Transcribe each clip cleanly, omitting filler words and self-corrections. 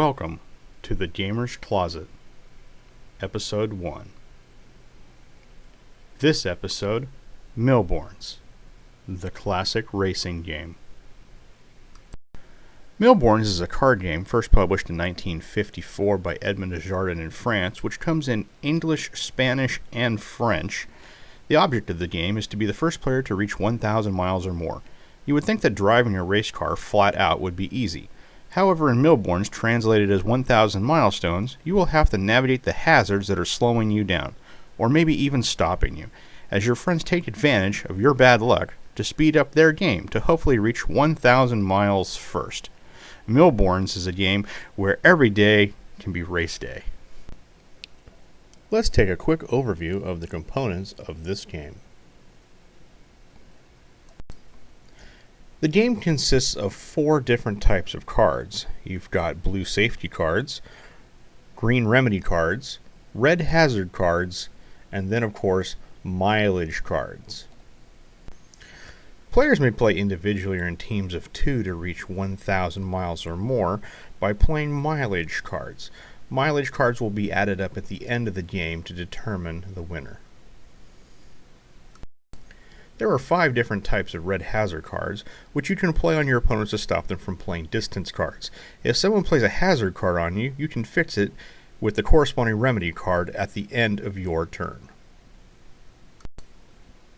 Welcome to the Gamer's Closet, Episode 1. This episode, Mille Bornes, the classic racing game. Mille Bornes is a card game first published in 1954 by Edmond Dujardin in France, which comes in English, Spanish, and French. The object of the game is to be the first player to reach 1,000 miles or more. You would think that driving a race car flat out would be easy. However, in Mille Bornes, translated as 1,000 milestones, you will have to navigate the hazards that are slowing you down, or maybe even stopping you, as your friends take advantage of your bad luck to speed up their game to hopefully reach 1,000 miles first. Mille Bornes is a game where every day can be race day. Let's take a quick overview of the components of this game. The game consists of 4 different types of cards. You've got blue safety cards, green remedy cards, red hazard cards, and then of course mileage cards. Players may play individually or in teams of 2 to reach 1,000 miles or more by playing mileage cards. Mileage cards will be added up at the end of the game to determine the winner. There are 5 different types of red hazard cards, which you can play on your opponents to stop them from playing distance cards. If someone plays a hazard card on you, you can fix it with the corresponding remedy card at the end of your turn.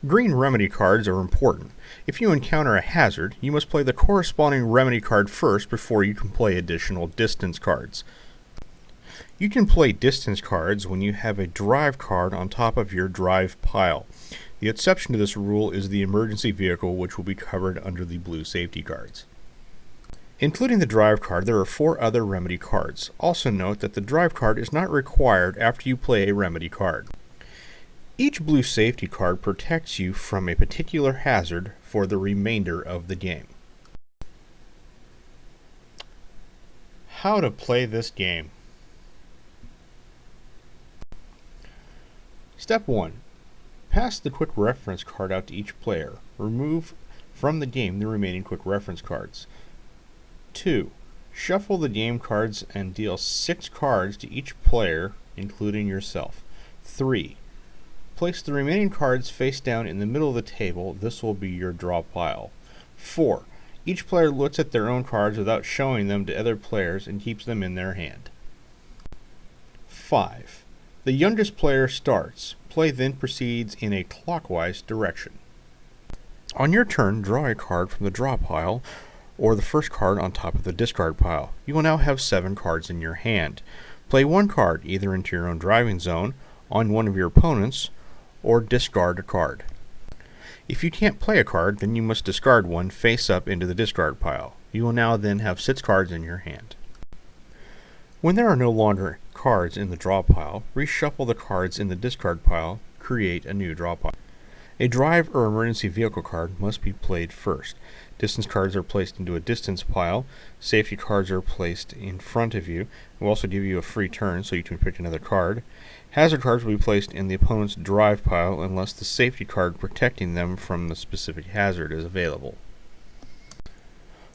Green remedy cards are important. If you encounter a hazard, you must play the corresponding remedy card first before you can play additional distance cards. You can play distance cards when you have a drive card on top of your drive pile. The exception to this rule is the emergency vehicle, which will be covered under the blue safety cards. Including the drive card, there are 4 other remedy cards. Also note that the drive card is not required after you play a remedy card. Each blue safety card protects you from a particular hazard for the remainder of the game. How to play this game. Step 1. Pass the quick reference card out to each player. Remove from the game the remaining quick reference cards. 2. Shuffle the game cards and deal 6 cards to each player, including yourself. 3. Place the remaining cards face down in the middle of the table. This will be your draw pile. 4. Each player looks at their own cards without showing them to other players and keeps them in their hand. 5. The youngest player starts. Play then proceeds in a clockwise direction. On your turn, draw a card from the draw pile or the first card on top of the discard pile. You will now have 7 cards in your hand. Play 1 card either into your own driving zone, on one of your opponents, or discard a card. If you can't play a card, then you must discard one face up into the discard pile. You will now then have 6 cards in your hand. When there are no longer cards in the draw pile, reshuffle the cards in the discard pile, create a new draw pile. A drive or emergency vehicle card must be played first. Distance cards are placed into a distance pile. Safety cards are placed in front of you. It will also give you a free turn so you can pick another card. Hazard cards will be placed in the opponent's drive pile unless the safety card protecting them from the specific hazard is available.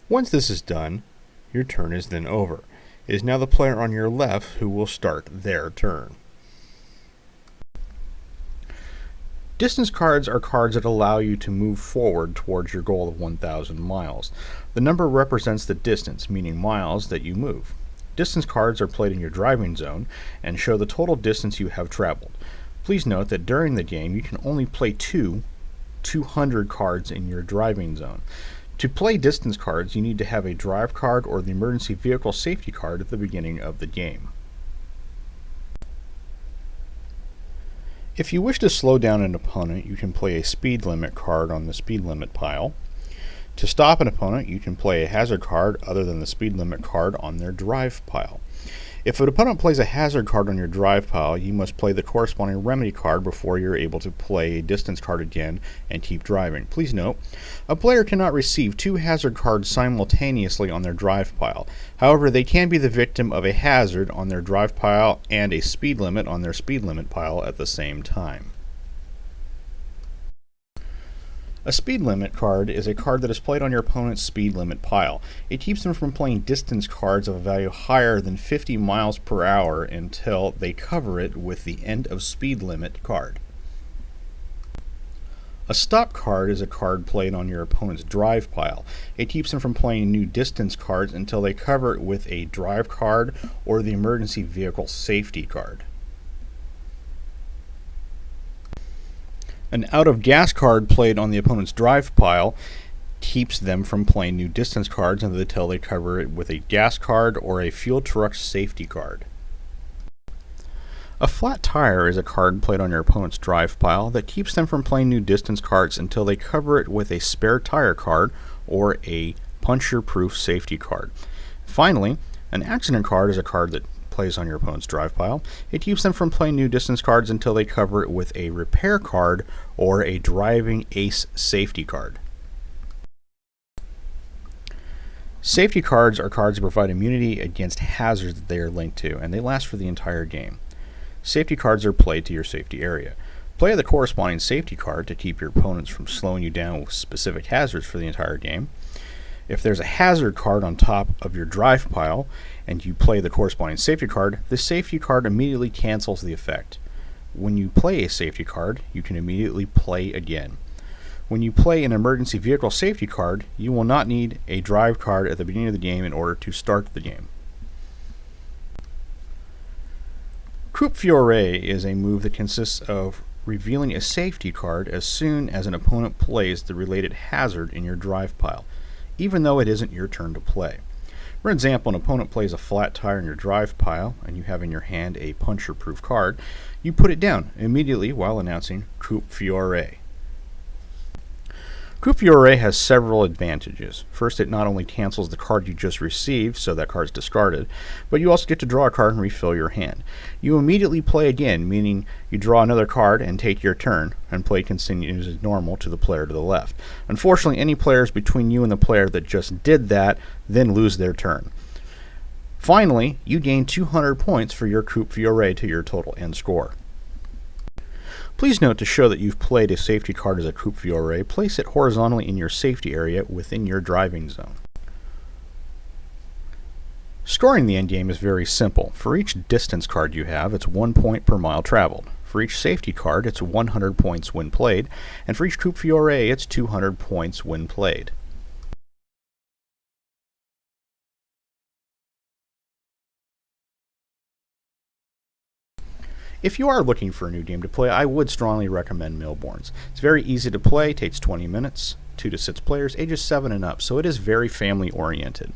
Once this is done, your turn is then over. It is now the player on your left who will start their turn. Distance cards are cards that allow you to move forward towards your goal of 1,000 miles. The number represents the distance, meaning miles, that you move. Distance cards are played in your driving zone and show the total distance you have traveled. Please note that during the game you can only play 200 cards in your driving zone. To play distance cards, you need to have a drive card or the emergency vehicle safety card at the beginning of the game. If you wish to slow down an opponent, you can play a speed limit card on the speed limit pile. To stop an opponent, you can play a hazard card other than the speed limit card on their drive pile. If an opponent plays a hazard card on your drive pile, you must play the corresponding remedy card before you're able to play a distance card again and keep driving. Please note, a player cannot receive 2 hazard cards simultaneously on their drive pile. However, they can be the victim of a hazard on their drive pile and a speed limit on their speed limit pile at the same time. A speed limit card is a card that is played on your opponent's speed limit pile. It keeps them from playing distance cards of a value higher than 50 miles per hour until they cover it with the end of speed limit card. A stop card is a card played on your opponent's drive pile. It keeps them from playing new distance cards until they cover it with a drive card or the emergency vehicle safety card. An out-of-gas card played on the opponent's drive pile keeps them from playing new distance cards until they cover it with a gas card or a fuel truck safety card. A flat tire is a card played on your opponent's drive pile that keeps them from playing new distance cards until they cover it with a spare tire card or a puncture-proof safety card. Finally, an accident card is a card that plays on your opponent's drive pile. It keeps them from playing new distance cards until they cover it with a repair card or a driving ace safety card. Safety cards are cards that provide immunity against hazards that they are linked to, and they last for the entire game. Safety cards are played to your safety area. Play the corresponding safety card to keep your opponents from slowing you down with specific hazards for the entire game. If there's a hazard card on top of your drive pile and you play the corresponding safety card, the safety card immediately cancels the effect. When you play a safety card, you can immediately play again. When you play an emergency vehicle safety card, you will not need a drive card at the beginning of the game in order to start the game. Coup is a move that consists of revealing a safety card as soon as an opponent plays the related hazard in your drive pile, even though it isn't your turn to play. For example, an opponent plays a flat tire in your drive pile and you have in your hand a puncture-proof card. You put it down immediately while announcing Coup. Coup has several advantages. First, it not only cancels the card you just received, so that card's discarded, but you also get to draw a card and refill your hand. You immediately play again, meaning you draw another card and take your turn, and play continues as normal to the player to the left. Unfortunately, any players between you and the player that just did that then lose their turn. Finally, you gain 200 points for your Coup to your total end score. Please note, to show that you've played a safety card as a Coup, place it horizontally in your safety area within your driving zone. Scoring the endgame is very simple. For each distance card you have, it's 1 point per mile traveled. For each safety card, it's 100 points when played, and for each Coup, it's 200 points when played. If you are looking for a new game to play, I would strongly recommend Mille Bornes. It's very easy to play, takes 20 minutes, 2 to 6 players, ages 7 and up, so it is very family oriented.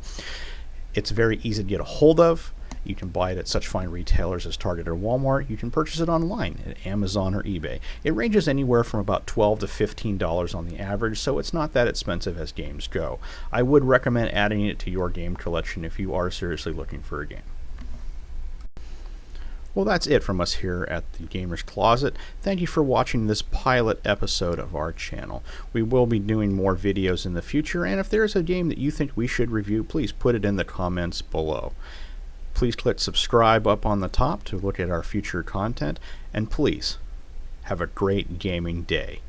It's very easy to get a hold of. You can buy it at such fine retailers as Target or Walmart. You can purchase it online at Amazon or eBay. It ranges anywhere from about $12 to $15 on the average, so it's not that expensive as games go. I would recommend adding it to your game collection if you are seriously looking for a game. Well, that's it from us here at the Gamer's Closet. Thank you for watching this pilot episode of our channel. We will be doing more videos in the future, and if there's a game that you think we should review, please put it in the comments below. Please click subscribe up on the top to look at our future content, and please have a great gaming day.